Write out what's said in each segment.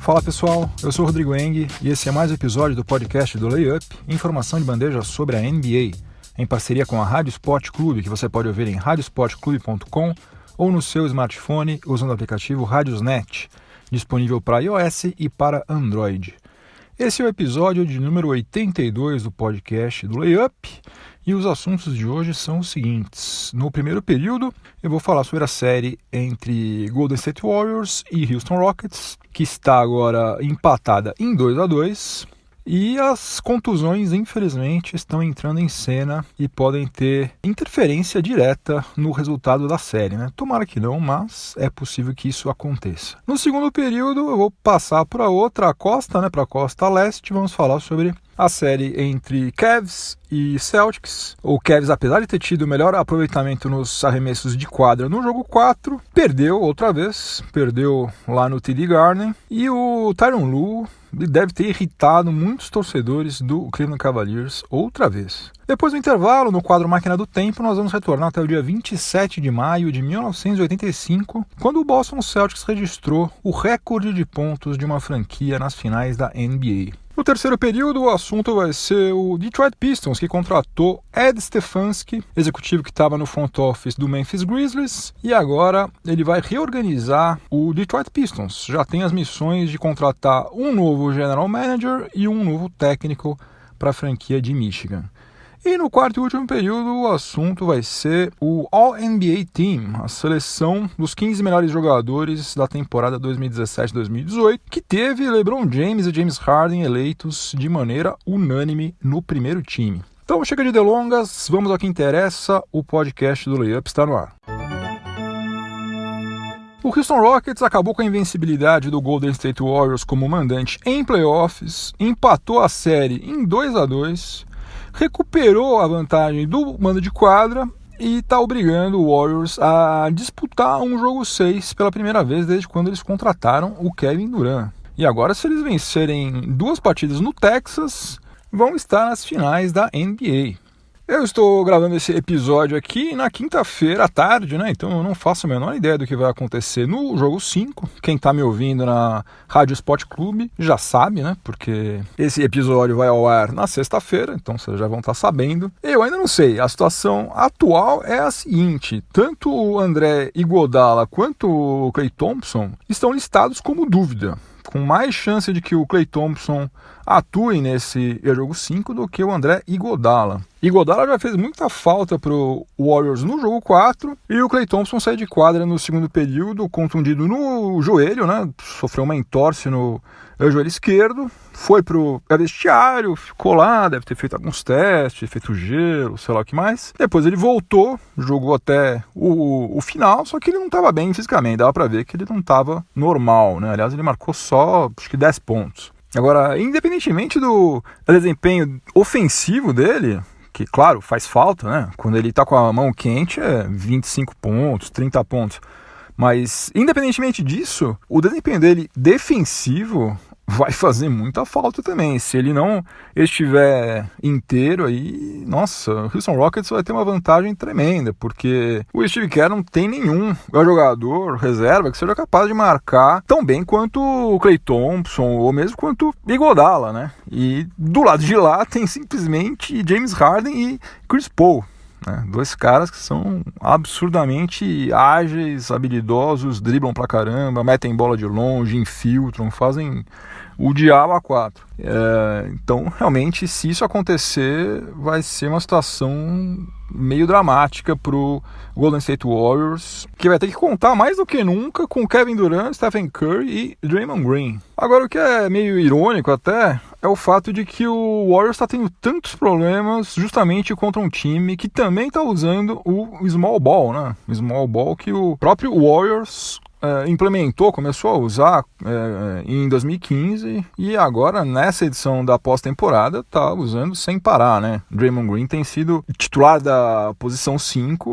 Fala pessoal, eu sou o Rodrigo Eng e esse é mais um episódio do podcast do Layup, informação de bandeja sobre a NBA, em parceria com a Rádio Sport Clube, que você pode ouvir em radiosportclube.com ou no seu smartphone usando o aplicativo Radiosnet, disponível para iOS e para Android. Esse é o episódio de número 82 do podcast do Layup e os assuntos de hoje são os seguintes. No primeiro período, eu vou falar sobre a série entre Golden State Warriors e Houston Rockets, que está agora empatada em 2-2. E as contusões, infelizmente, estão entrando em cena e podem ter interferência direta no resultado da série, né? Tomara que não, mas é possível que isso aconteça. No segundo período, eu vou passar para outra costa, para a costa leste. Vamos falar sobre a série entre Cavs e Celtics. O Cavs, apesar de ter tido o melhor aproveitamento nos arremessos de quadra no jogo 4, perdeu outra vez, perdeu lá no TD Garden. E o Tyronn Lue deve ter irritado muitos torcedores do Cleveland Cavaliers outra vez. Depois do intervalo, no quadro Máquina do Tempo, nós vamos retornar até o dia 27 de maio de 1985, quando o Boston Celtics registrou o recorde de pontos de uma franquia nas finais da NBA. No terceiro período, o assunto vai ser o Detroit Pistons, que contratou Ed Stefanski, executivo que estava no front office do Memphis Grizzlies, e agora ele vai reorganizar o Detroit Pistons. Já tem as missões de contratar um novo general manager e um novo técnico para a franquia de Michigan. E no quarto e último período, o assunto vai ser o All-NBA Team, a seleção dos 15 melhores jogadores da temporada 2017-2018, que teve LeBron James e James Harden eleitos de maneira unânime no primeiro time. Então chega de delongas, vamos ao que interessa, o podcast do Layup está no ar. O Houston Rockets acabou com a invencibilidade do Golden State Warriors como mandante em playoffs, empatou a série em 2-2, recuperou a vantagem do mando de quadra e está obrigando o Warriors a disputar um jogo 6 pela primeira vez desde quando eles contrataram o Kevin Durant. E agora, se eles vencerem 2 partidas no Texas, vão estar nas finais da NBA. Eu estou gravando esse episódio aqui na quinta-feira à tarde, Então eu não faço a menor ideia do que vai acontecer no jogo 5. Quem está me ouvindo na Rádio Sport Clube já sabe, Porque esse episódio vai ao ar na sexta-feira, então vocês já vão estar sabendo. Eu ainda não sei, a situação atual é a seguinte: tanto o André Iguodala quanto o Klay Thompson estão listados como dúvida, com mais chance de que o Klay Thompson atue nesse jogo 5 do que o André Iguodala. Iguodala já fez muita falta para o Warriors no jogo 4 e o Klay Thompson saiu de quadra no segundo período contundido no joelho, Sofreu uma entorse no joelho esquerdo, foi pro vestiário, ficou lá, deve ter feito alguns testes, feito gelo, sei lá o que mais. Depois ele voltou, jogou até o final, só que ele não estava bem fisicamente, dava para ver que ele não estava normal, Aliás, ele marcou só, acho que 10 pontos. Agora, independentemente do desempenho ofensivo dele, que, claro, faz falta, Quando ele tá com a mão quente é 25 pontos, 30 pontos. Mas, independentemente disso, o desempenho dele defensivo vai fazer muita falta também. Se ele não estiver inteiro aí, nossa, o Houston Rockets vai ter uma vantagem tremenda, porque o Steve Kerr não tem nenhum jogador reserva que seja capaz de marcar tão bem quanto o Klay Thompson, ou mesmo quanto o Iguodala, E do lado de lá tem simplesmente James Harden e Chris Paul. 2 caras que são absurdamente ágeis, habilidosos, driblam pra caramba, metem bola de longe, infiltram, fazem o diabo a 4. Então, realmente, se isso acontecer, vai ser uma situação meio dramática pro Golden State Warriors, que vai ter que contar mais do que nunca com Kevin Durant, Stephen Curry e Draymond Green. Agora, o que é meio irônico até é o fato de que o Warriors está tendo tantos problemas justamente contra um time que também está usando o small ball, O small ball que o próprio Warriors implementou, começou a usar em 2015 e agora nessa edição da pós-temporada está usando sem parar, Draymond Green tem sido titular da posição 5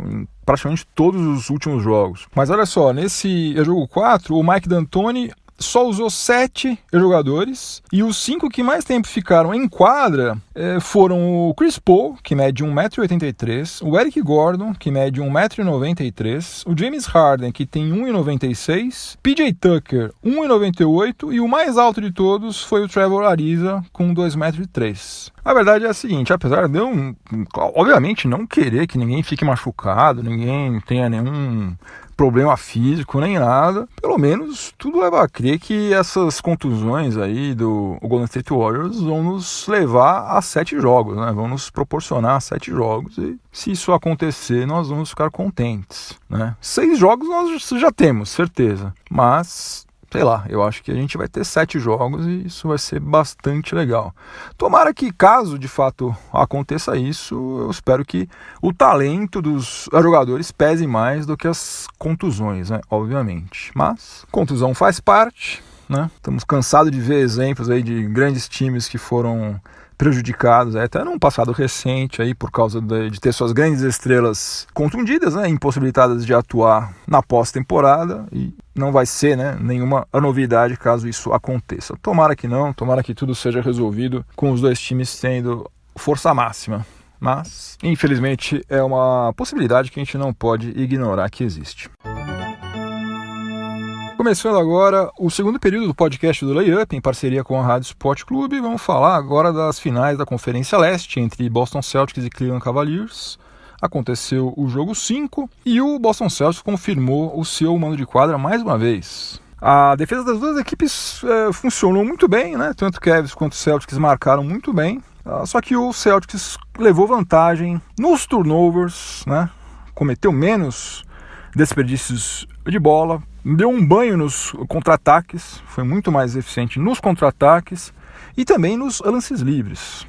em praticamente todos os últimos jogos. Mas olha só, nesse jogo 4, o Mike D'Antoni só usou 7 jogadores, e os 5 que mais tempo ficaram em quadra foram o Chris Paul, que mede 1,83 m, o Eric Gordon, que mede 1,93 m, o James Harden, que tem 1,96 m, PJ Tucker, 1,98 m, e o mais alto de todos foi o Trevor Ariza, com 2,3 m. A verdade é a seguinte, apesar de eu, obviamente, não querer que ninguém fique machucado, ninguém tenha nenhum problema físico, nem nada, pelo menos tudo leva a crer que essas contusões aí do Golden State Warriors vão nos levar a 7 jogos, né? Vão nos proporcionar 7 jogos, e se isso acontecer, nós vamos ficar contentes, né? 6 jogos nós já temos, certeza, mas sei lá, eu acho que a gente vai ter 7 jogos e isso vai ser bastante legal. Tomara que, caso de fato aconteça isso, eu espero que o talento dos jogadores pese mais do que as contusões, né? Obviamente. Mas contusão faz parte, né? Estamos cansados de ver exemplos aí de grandes times que foram prejudicados, até num passado recente aí, por causa de ter suas grandes estrelas contundidas, né, impossibilitadas de atuar na pós-temporada, e não vai ser, né, nenhuma novidade caso isso aconteça. Tomara que não, tomara que tudo seja resolvido com os dois times tendo força máxima, mas infelizmente é uma possibilidade que a gente não pode ignorar que existe. Começando agora o segundo período do podcast do Layup, em parceria com a Rádio Sport Clube. Vamos falar agora das finais da Conferência Leste entre Boston Celtics e Cleveland Cavaliers. Aconteceu o jogo 5 e o Boston Celtics confirmou o seu mando de quadra mais uma vez. A defesa das duas equipes funcionou muito bem, né? Tanto o Cavs quanto o Celtics marcaram muito bem. Só que o Celtics levou vantagem nos turnovers, né? Cometeu menos desperdícios de bola, deu um banho nos contra-ataques, foi muito mais eficiente nos contra-ataques e também nos lances livres.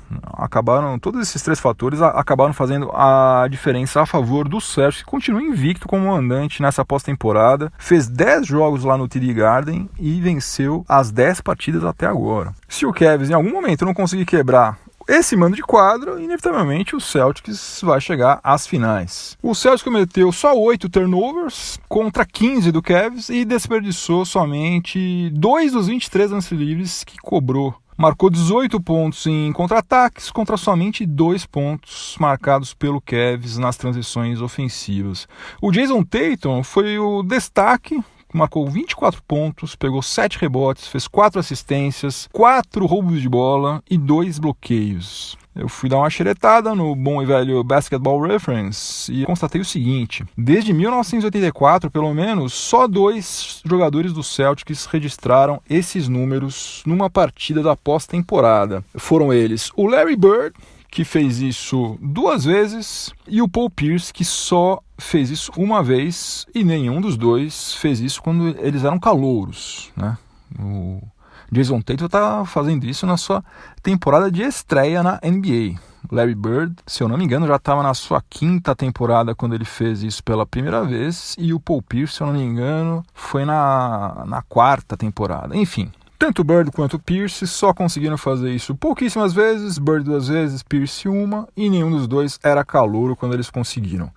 Todos esses 3 fatores acabaram fazendo a diferença a favor do Celtics, que continua invicto como mandante nessa pós-temporada, fez 10 jogos lá no TD Garden e venceu as 10 partidas até agora. Se o Cavs em algum momento não conseguir quebrar esse mando de quadra, inevitavelmente o Celtics vai chegar às finais. O Celtics cometeu só 8 turnovers contra 15 do Cavs e desperdiçou somente 2 dos 23 lances livres que cobrou. Marcou 18 pontos em contra-ataques contra somente 2 pontos marcados pelo Cavs nas transições ofensivas. O Jason Tatum foi o destaque, marcou 24 pontos, pegou 7 rebotes, fez 4 assistências, 4 roubos de bola e 2 bloqueios. Eu fui dar uma xeretada no bom e velho Basketball Reference e constatei o seguinte: desde 1984, pelo menos, só 2 jogadores do Celtics registraram esses números numa partida da pós-temporada. Foram eles o Larry Bird, que fez isso 2 vezes, e o Paul Pierce, que só fez isso uma vez, e nenhum dos dois fez isso quando eles eram calouros, né? O Jason Tatum está fazendo isso na sua temporada de estreia na NBA. Larry Bird, se eu não me engano, já estava na sua 5ª temporada quando ele fez isso pela primeira vez, e o Paul Pierce, se eu não me engano, foi na 4ª temporada. Enfim, tanto Bird quanto Pierce só conseguiram fazer isso pouquíssimas vezes, Bird 2 vezes, Pierce 1, e nenhum dos dois era calouro quando eles conseguiram.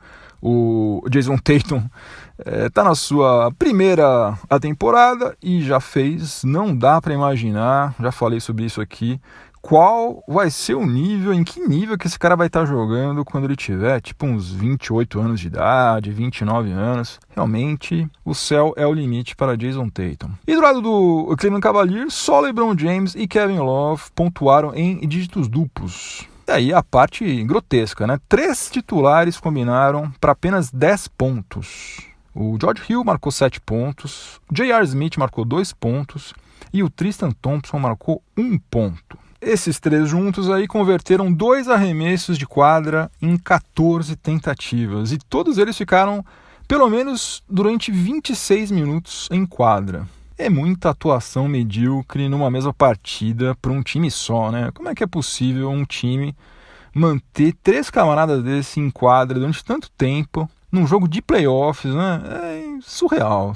O Jason Tatum está na sua primeira temporada e já fez, não dá para imaginar, já falei sobre isso aqui, qual vai ser o nível, em que nível que esse cara vai estar jogando quando ele tiver tipo uns 28 anos de idade, 29 anos. Realmente o céu é o limite para Jason Tatum. E do lado do Cleveland Cavaliers, só LeBron James e Kevin Love pontuaram em dígitos duplos. E aí a parte grotesca, né? 3 titulares combinaram para apenas 10 pontos. O George Hill marcou 7 pontos, o J.R. Smith marcou 2 pontos e o Tristan Thompson marcou 1 ponto. Esses 3 juntos aí converteram 2 arremessos de quadra em 14 tentativas e todos eles ficaram pelo menos durante 26 minutos em quadra. É muita atuação medíocre numa mesma partida para um time só, né? Como é que é possível um time manter 3 camaradas desse em quadra durante tanto tempo, num jogo de playoffs, né? É surreal,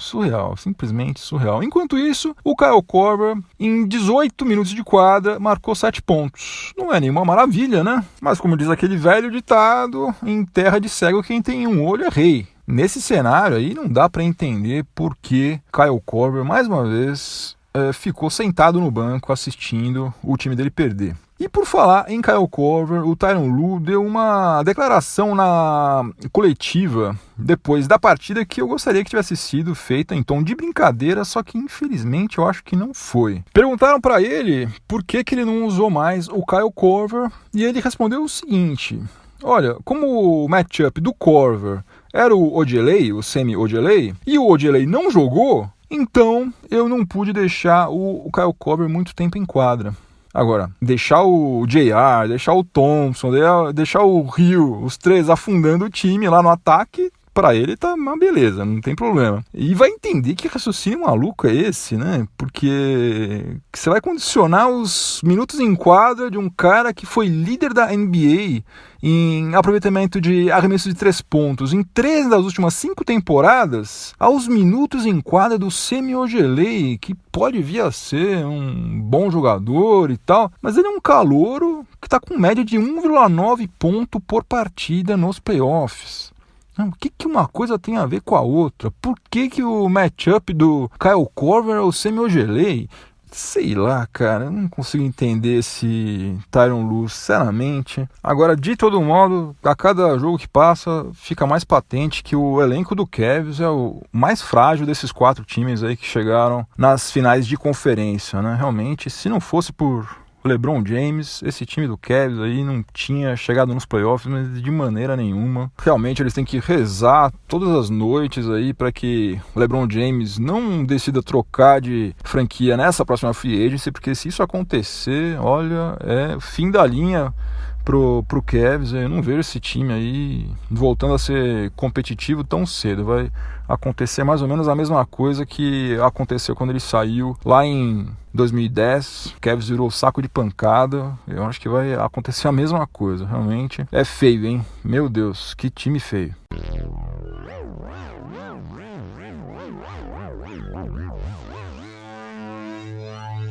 simplesmente surreal. Enquanto isso, o Kyle Korver, em 18 minutos de quadra, marcou 7 pontos. Não é nenhuma maravilha, né? Mas como diz aquele velho ditado, em terra de cego quem tem um olho é rei. Nesse cenário aí não dá para entender por que Kyle Korver, mais uma vez, ficou sentado no banco assistindo o time dele perder. E por falar em Kyle Korver, o Tyronn Lue deu uma declaração na coletiva depois da partida que eu gostaria que tivesse sido feita em tom de brincadeira, só que infelizmente eu acho que não foi. Perguntaram para ele por que ele não usou mais o Kyle Korver e ele respondeu o seguinte: olha, como o matchup do Korver era o Ojeleye, o Semi Ojeleye, e o Ojeleye não jogou, então eu não pude deixar o Kyle Korver muito tempo em quadra. Agora, deixar o JR, deixar o Thompson, deixar o Hill, os três afundando o time lá no ataque, pra ele tá uma beleza, não tem problema. E vai entender que raciocínio maluco é esse, né? Porque você vai condicionar os minutos em quadra de um cara que foi líder da NBA em aproveitamento de arremesso de 3 pontos em 3 das últimas 5 temporadas aos minutos em quadra do Semi Ojeleye, que pode vir a ser um bom jogador e tal, mas ele é um calouro que está com média de 1,9 ponto por partida nos playoffs. O que uma coisa tem a ver com a outra? Por que o matchup do Kyle Korver é o Semi Ojeleye? Sei lá, cara, eu não consigo entender esse Tyronn Lue, sinceramente. Agora, de todo modo, a cada jogo que passa, fica mais patente que o elenco do Cavs é o mais frágil desses 4 times aí que chegaram nas finais de conferência, né? Realmente, se não fosse por LeBron James, esse time do Cavs aí não tinha chegado nos playoffs, mas de maneira nenhuma. Realmente eles têm que rezar todas as noites aí para que o LeBron James não decida trocar de franquia nessa próxima free agency, porque se isso acontecer, olha, é fim da linha pro Cavs. Eu não vejo esse time aí voltando a ser competitivo tão cedo. Vai acontecer mais ou menos a mesma coisa que aconteceu quando ele saiu lá em 2010, o Cavs virou saco de pancada. Eu acho que vai acontecer a mesma coisa. Realmente é feio, hein? Meu Deus, que time feio.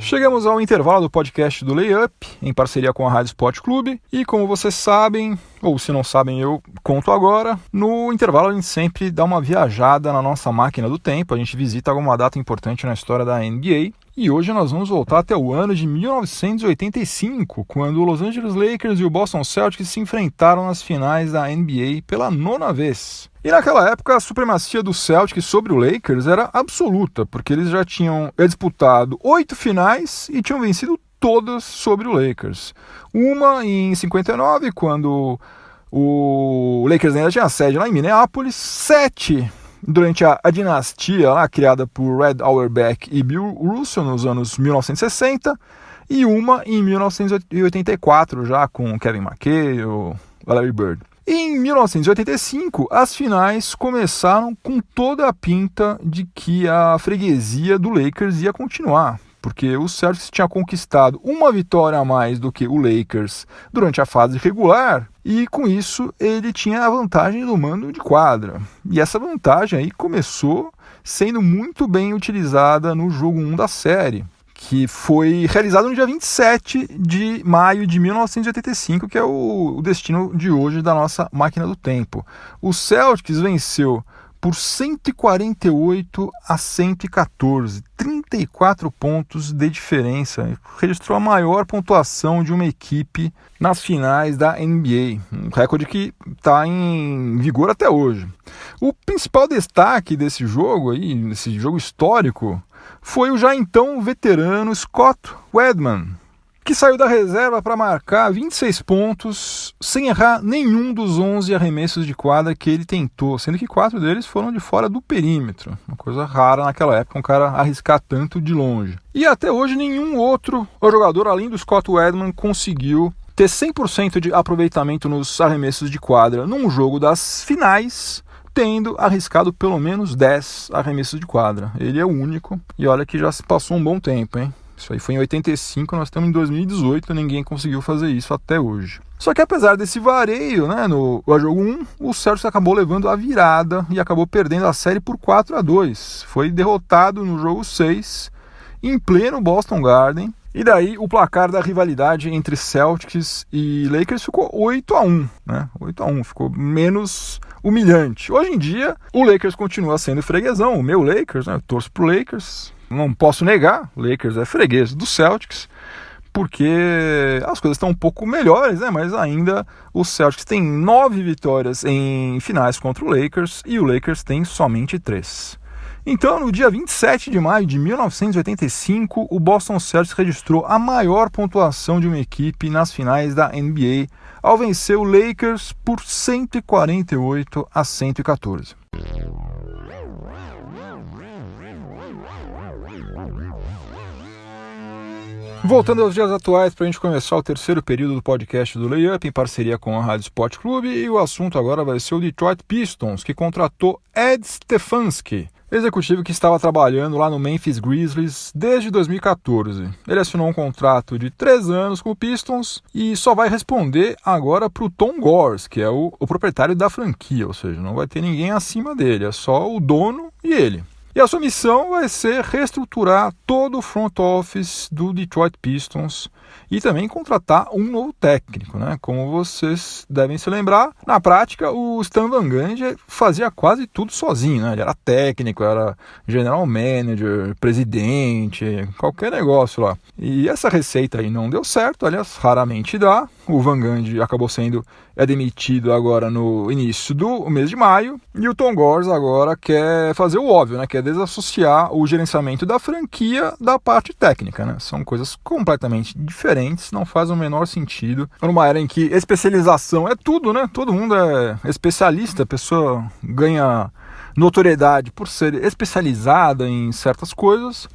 Chegamos ao intervalo do podcast do Layup, em parceria com a Rádio Sport Clube, e como vocês sabem, ou se não sabem eu conto agora, no intervalo a gente sempre dá uma viajada na nossa máquina do tempo, a gente visita alguma data importante na história da NBA, e hoje nós vamos voltar até o ano de 1985, quando o Los Angeles Lakers e o Boston Celtics se enfrentaram nas finais da NBA pela 9ª vez. E naquela época a supremacia do Celtics sobre o Lakers era absoluta, porque eles já tinham disputado 8 finais e tinham vencido todas sobre o Lakers. Uma em 59, quando o Lakers ainda tinha sede lá em Minneapolis, 7 durante a dinastia lá, criada por Red Auerbach e Bill Russell nos anos 1960, e uma em 1984 já com Kevin McHale, o Larry Bird. Em 1985, as finais começaram com toda a pinta de que a freguesia do Lakers ia continuar, porque o Celtics tinha conquistado uma vitória a mais do que o Lakers durante a fase regular, e com isso ele tinha a vantagem do mando de quadra. E essa vantagem aí começou sendo muito bem utilizada no jogo 1 da série, que foi realizado no dia 27 de maio de 1985, que é o destino de hoje da nossa máquina do tempo. O Celtics venceu por 148-114, 34 pontos de diferença. Registrou a maior pontuação de uma equipe nas finais da NBA, um recorde que está em vigor até hoje. O principal destaque desse jogo aí, desse jogo histórico, foi o já então veterano Scott Wedman, que saiu da reserva para marcar 26 pontos sem errar nenhum dos 11 arremessos de quadra que ele tentou, sendo que 4 deles foram de fora do perímetro. Uma coisa rara naquela época, um cara arriscar tanto de longe. E até hoje nenhum outro jogador, além do Scott Wedman, conseguiu ter 100% de aproveitamento nos arremessos de quadra num jogo das finais, tendo arriscado pelo menos 10 arremessos de quadra. Ele é o único, e olha que já se passou um bom tempo, hein? Isso aí foi em 85, nós estamos em 2018, ninguém conseguiu fazer isso até hoje. Só que apesar desse vareio, né, no jogo 1, o Celtics acabou levando a virada e acabou perdendo a série por 4-2. Foi derrotado no jogo 6, em pleno Boston Garden. E daí o placar da rivalidade entre Celtics e Lakers ficou 8-1, né? 8-1, ficou menos humilhante. Hoje em dia, o Lakers continua sendo freguesão, o meu Lakers, né? Eu torço pro Lakers, Não posso negar, o Lakers é freguês do Celtics, porque as coisas estão um pouco melhores, né? Mas ainda o Celtics tem 9 vitórias em finais contra o Lakers e o Lakers tem somente 3. Então, no dia 27 de maio de 1985, o Boston Celtics registrou a maior pontuação de uma equipe nas finais da NBA, ao vencer o Lakers por 148-114. Voltando aos dias atuais, para a gente começar o terceiro período do podcast do Layup, em parceria com a Rádio Sport Clube, e o assunto agora vai ser o Detroit Pistons, que contratou Ed Stefanski, executivo que estava trabalhando lá no Memphis Grizzlies desde 2014. Ele assinou um contrato de 3 anos com o Pistons e só vai responder agora para o Tom Gores, que é o proprietário da franquia, ou seja, não vai ter ninguém acima dele, é só o dono e ele. E a sua missão vai ser reestruturar todo o front office do Detroit Pistons e também contratar um novo técnico, né? Como vocês devem se lembrar, na prática o Stan Van Gundy fazia quase tudo sozinho, né? Ele era técnico, era general manager, presidente, qualquer negócio lá. E essa receita aí não deu certo, aliás, raramente dá. O Van Gundy acabou sendo demitido agora no início do mês de maio e o Tom Gores agora quer fazer o óbvio, né? Quer desassociar o gerenciamento da franquia da parte técnica, né? São coisas completamente diferentes, não faz o menor sentido. Numa era em que especialização é tudo, né? Todo mundo é especialista, a pessoa ganha notoriedade por ser especializada em certas coisas.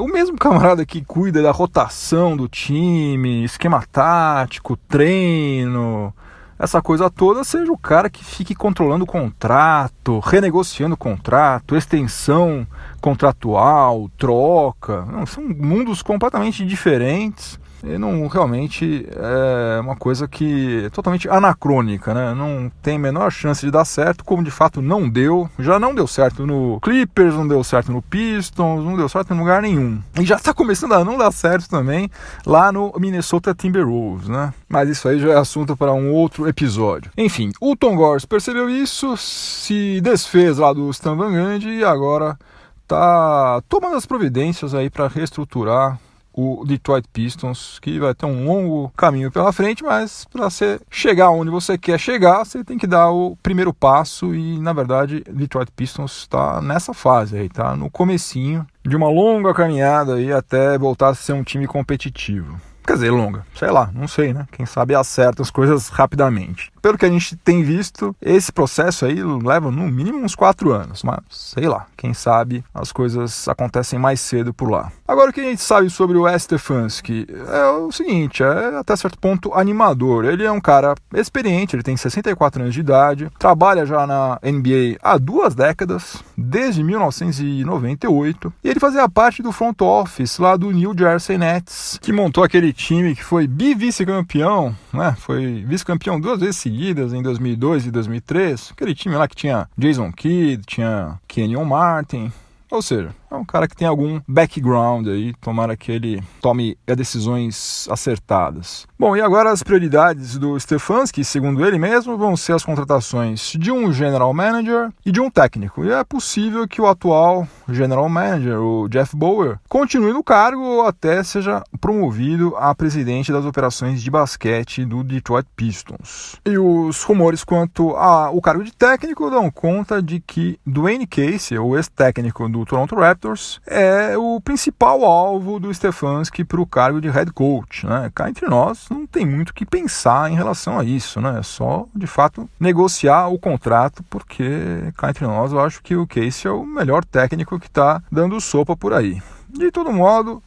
O mesmo camarada que cuida da rotação do time, esquema tático, treino, essa coisa toda, seja o cara que fique controlando o contrato, renegociando o contrato, extensão contratual, troca. Não, são mundos completamente diferentes. E não, realmente é uma coisa que é totalmente anacrônica, né? Não tem a menor chance de dar certo, como de fato não deu. Já não deu certo no Clippers, não deu certo no Pistons, não deu certo em lugar nenhum. E já está começando a não dar certo também lá no Minnesota Timberwolves, né? Mas isso aí já é assunto para um outro episódio. Enfim, o Tom Gores percebeu isso, se desfez lá do Stan Van Gundy e agora está tomando as providências aí para reestruturar o Detroit Pistons, que vai ter um longo caminho pela frente, mas para você chegar onde você quer chegar, você tem que dar o primeiro passo e, na verdade, o Detroit Pistons está nessa fase aí, tá no comecinho de uma longa caminhada aí até voltar a ser um time competitivo. Quer dizer, longa, sei lá, não sei, né? Quem sabe acerta as coisas rapidamente. Pelo que a gente tem visto, esse processo aí leva no mínimo uns 4 anos, mas sei lá, quem sabe as coisas acontecem mais cedo por lá. Agora, o que a gente sabe sobre o Stefanski é o seguinte, é até certo ponto animador. Ele é um cara experiente, ele tem 64 anos de idade, trabalha já na NBA há 2 décadas, desde 1998, e ele fazia parte do front office lá do New Jersey Nets, que montou aquele time que foi vice-campeão, né? Foi vice-campeão 2 vezes seguidas, em 2002 e 2003. Aquele time lá que tinha Jason Kidd, tinha Kenyon Martin. Ou seja, é um cara que tem algum background aí, tomara que ele tome decisões acertadas. Bom, e agora as prioridades do Stefanski, segundo ele mesmo, vão ser as contratações de um general manager e de um técnico. E é possível que o atual general manager, o Jeff Bower, continue no cargo ou até seja promovido a presidente das operações de basquete do Detroit Pistons. E os rumores quanto ao cargo de técnico dão conta de que Dwayne Casey, o ex-técnico do Toronto Raptors, é o principal alvo do Stefanski para o cargo de head coach, né? Cá entre nós, não tem muito o que pensar em relação a isso, né? É só, de fato, negociar o contrato, porque cá entre nós eu acho que o Casey é o melhor técnico que está dando sopa por aí. De todo modo,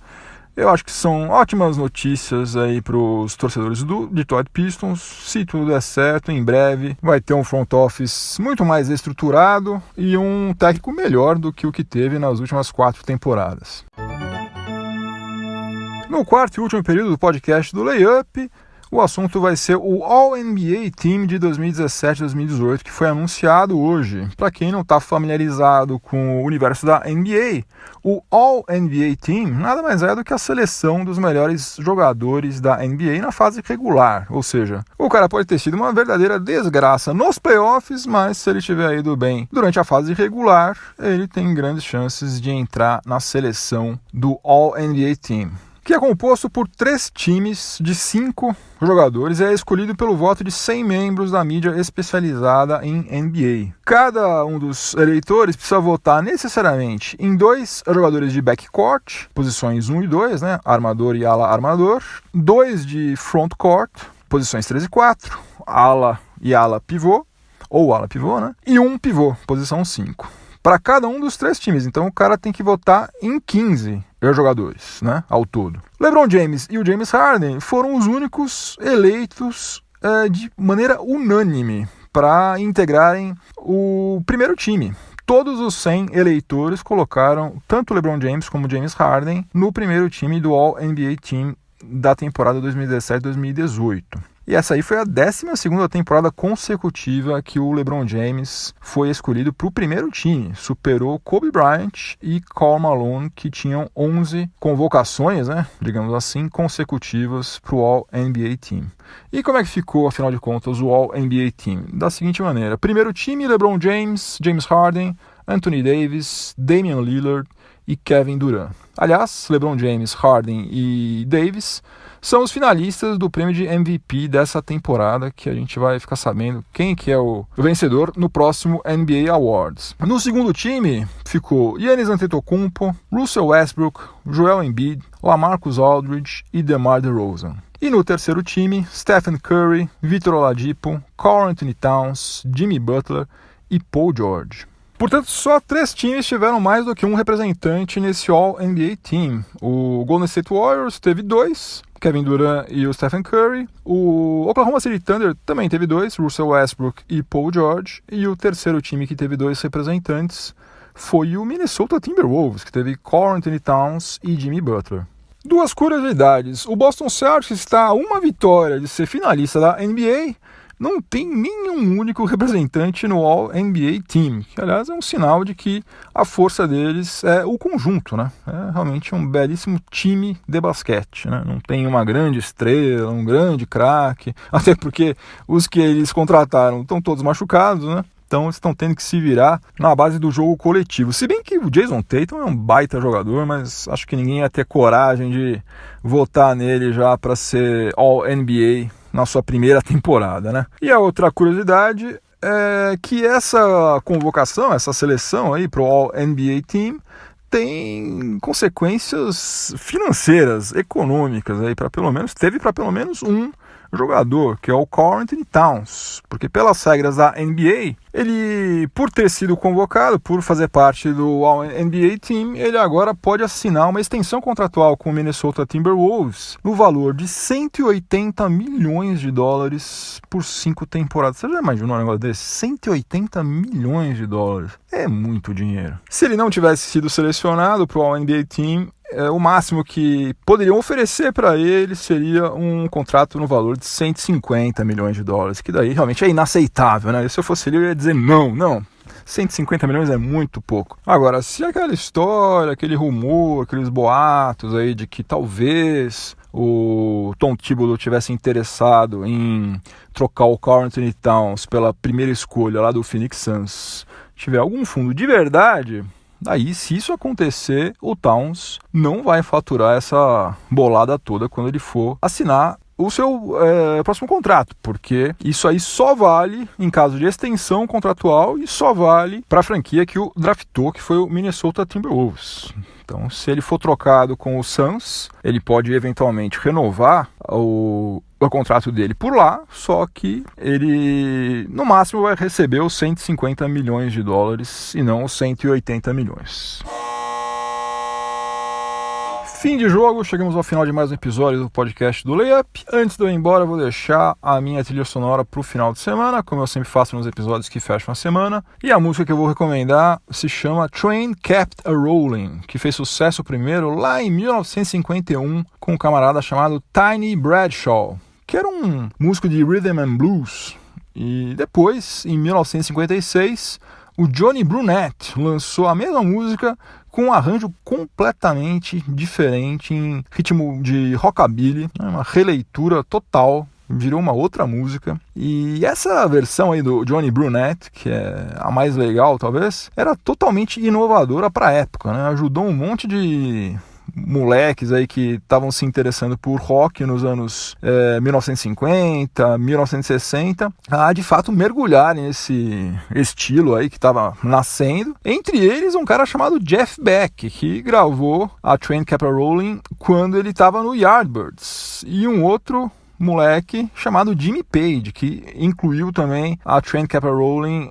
eu acho que são ótimas notícias aí para os torcedores do Detroit Pistons. Se tudo der certo, em breve vai ter um front office muito mais estruturado e um técnico melhor do que o que teve nas últimas 4 temporadas. No quarto e último período do podcast do Layup, O assunto vai ser o All-NBA Team de 2017-2018, que foi anunciado hoje. Para quem não está familiarizado com o universo da NBA, o All-NBA Team nada mais é do que a seleção dos melhores jogadores da NBA na fase regular. Ou seja, o cara pode ter sido uma verdadeira desgraça nos playoffs, mas se ele tiver ido bem durante a fase regular, ele tem grandes chances de entrar na seleção do All-NBA Team, que é composto por 3 times de 5 jogadores e é escolhido pelo voto de 100 membros da mídia especializada em NBA. Cada um dos eleitores precisa votar necessariamente em 2 jogadores de backcourt, posições 1 e 2, né, armador e ala armador, 2 de frontcourt, posições 3 e 4, ala e ala pivô, ou ala pivô, né, e 1 pivô, posição 5. Para cada um dos 3 times. Então o cara tem que votar em 15 jogadores, né, ao todo. LeBron James e o James Harden foram os únicos eleitos de maneira unânime para integrarem o primeiro time. Todos os 100 eleitores colocaram tanto o LeBron James como o James Harden no primeiro time do All-NBA Team da temporada 2017-2018. E essa aí foi a 12ª temporada consecutiva que o LeBron James foi escolhido para o primeiro time. Superou Kobe Bryant e Karl Malone, que tinham 11 convocações, né, digamos assim, consecutivas para o All-NBA Team. E como é que ficou, afinal de contas, o All-NBA Team? Da seguinte maneira: primeiro time, LeBron James, James Harden, Anthony Davis, Damian Lillard e Kevin Durant. Aliás, LeBron James, Harden e Davis são os finalistas do prêmio de MVP dessa temporada, que a gente vai ficar sabendo quem que é o vencedor no próximo NBA Awards. No segundo time ficou Giannis Antetokounmpo, Russell Westbrook, Joel Embiid, LaMarcus Aldridge e DeMar DeRozan. E no terceiro time, Stephen Curry, Victor Oladipo, Karl Anthony Towns, Jimmy Butler e Paul George. Portanto, só 3 times tiveram mais do que um representante nesse All-NBA Team. O Golden State Warriors teve 2, Kevin Durant e o Stephen Curry. O Oklahoma City Thunder também teve 2, Russell Westbrook e Paul George. E o terceiro time que teve 2 representantes foi o Minnesota Timberwolves, que teve Karl Anthony Towns e Jimmy Butler. 2 curiosidades: o Boston Celtics está a 1 vitória de ser finalista da NBA. Não tem nenhum único representante no All-NBA Team, que aliás é um sinal de que a força deles é o conjunto, né? É realmente um belíssimo time de basquete, né? Não tem uma grande estrela, um grande craque, até porque os que eles contrataram estão todos machucados, né? Então eles estão tendo que se virar na base do jogo coletivo. Se bem que o Jason Tatum é um baita jogador, mas acho que ninguém ia ter coragem de votar nele já para ser All-NBA na sua primeira temporada, né? E a outra curiosidade é que essa convocação, essa seleção aí para o All-NBA Team tem consequências financeiras, econômicas aí teve para pelo menos um jogador, que é o Karl Anthony Towns, porque pelas regras da NBA, ele, por ter sido convocado, por fazer parte do All-NBA Team, ele agora pode assinar uma extensão contratual com o Minnesota Timberwolves no valor de $180 milhões por 5 temporadas. Você já imaginou um negócio desse? $180 milhões. É muito dinheiro. Se ele não tivesse sido selecionado para o All-NBA Team, o máximo que poderiam oferecer para ele seria um contrato no valor de $150 milhões, que daí realmente é inaceitável, né? Se eu fosse ele, eu ia dizer não, 150 milhões é muito pouco. Agora, se aquela história, aquele rumor, aqueles boatos aí de que talvez o Tom Thibodeau tivesse interessado em trocar o Karl Anthony Towns pela primeira escolha lá do Phoenix Suns tiver algum fundo de verdade, daí, se isso acontecer, o Towns não vai faturar essa bolada toda quando ele for assinar o seu próximo contrato, porque isso aí só vale em caso de extensão contratual e só vale para a franquia que o draftou, que foi o Minnesota Timberwolves. Então, se ele for trocado com o Suns, ele pode eventualmente renovar o contrato dele por lá, só que ele no máximo vai receber os $150 milhões e não os 180 milhões. Fim de jogo, chegamos ao final de mais um episódio do podcast do Layup. Antes de eu ir embora, eu vou deixar a minha trilha sonora para o final de semana, como eu sempre faço nos episódios que fecham a semana. E a música que eu vou recomendar se chama Train Kept a Rolling, que fez sucesso primeiro lá em 1951 com um camarada chamado Tiny Bradshaw. que era um músico de rhythm and blues. E depois, em 1956, o Johnny Brunette lançou a mesma música com um arranjo completamente diferente, em ritmo de rockabilly, uma releitura total, virou uma outra música. E essa versão aí do Johnny Brunette, que é a mais legal talvez, era totalmente inovadora para a época, né? Ajudou um monte de moleques aí que estavam se interessando por rock nos anos 1950, 1960, a de fato mergulharem nesse estilo aí que estava nascendo. Entre eles um cara chamado Jeff Beck, que gravou a Train Kept A-Rolling quando ele estava no Yardbirds, e um outro moleque chamado Jimmy Page, que incluiu também a Train Kept A-Rolling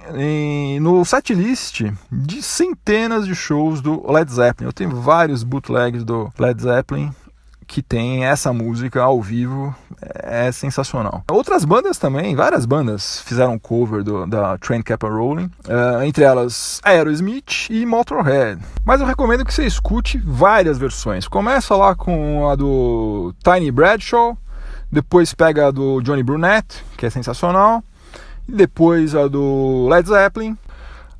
no setlist de centenas de shows do Led Zeppelin. Eu tenho vários bootlegs do Led Zeppelin que tem essa música ao vivo, é sensacional. Outras bandas também, várias bandas fizeram cover da Train Kept A-Rolling, entre elas Aerosmith e Motorhead. Mas eu recomendo que você escute várias versões. Começa lá com a do Tiny Bradshaw, depois pega a do Johnny Brunette, que é sensacional, e depois a do Led Zeppelin,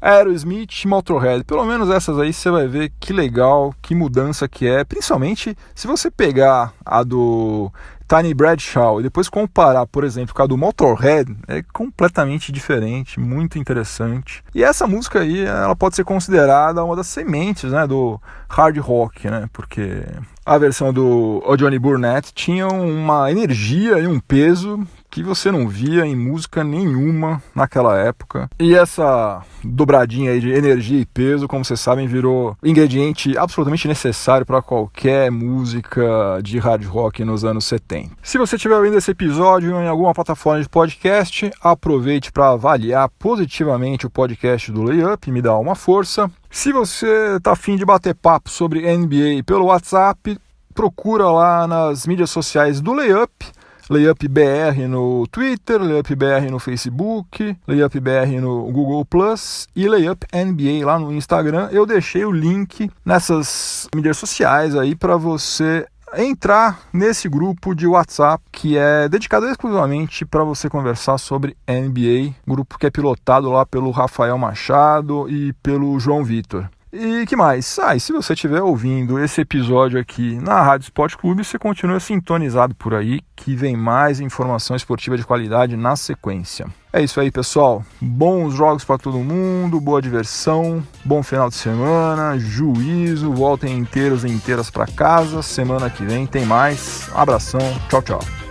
Aerosmith e Motorhead. Pelo menos essas aí você vai ver que legal, que mudança que é, principalmente se você pegar a do Tiny Bradshaw e depois comparar, por exemplo, com a do Motorhead, é completamente diferente, muito interessante. E essa música aí, ela pode ser considerada uma das sementes, né, do hard rock, né, porque a versão do Johnny Brunette tinha uma energia e um peso que você não via em música nenhuma naquela época. E essa dobradinha aí de energia e peso, como vocês sabem, virou ingrediente absolutamente necessário para qualquer música de hard rock nos anos 70. Se você estiver ouvindo esse episódio em alguma plataforma de podcast, aproveite para avaliar positivamente o podcast do Layup, me dá uma força. Se você está afim de bater papo sobre NBA pelo WhatsApp, procura lá nas mídias sociais do Layup, Layup BR no Twitter, Layup BR no Facebook, Layup BR no Google Plus e Layup NBA lá no Instagram. Eu deixei o link nessas mídias sociais aí para você entrar nesse grupo de WhatsApp que é dedicado exclusivamente para você conversar sobre NBA, grupo que é pilotado lá pelo Rafael Machado e pelo João Vitor. E que mais? E se você estiver ouvindo esse episódio aqui na Rádio Sport Clube, você continua sintonizado por aí, que vem mais informação esportiva de qualidade na sequência. É isso aí, pessoal. Bons jogos para todo mundo, boa diversão, bom final de semana, juízo, voltem inteiros e inteiras para casa. Semana que vem tem mais. Um abração, tchau, tchau.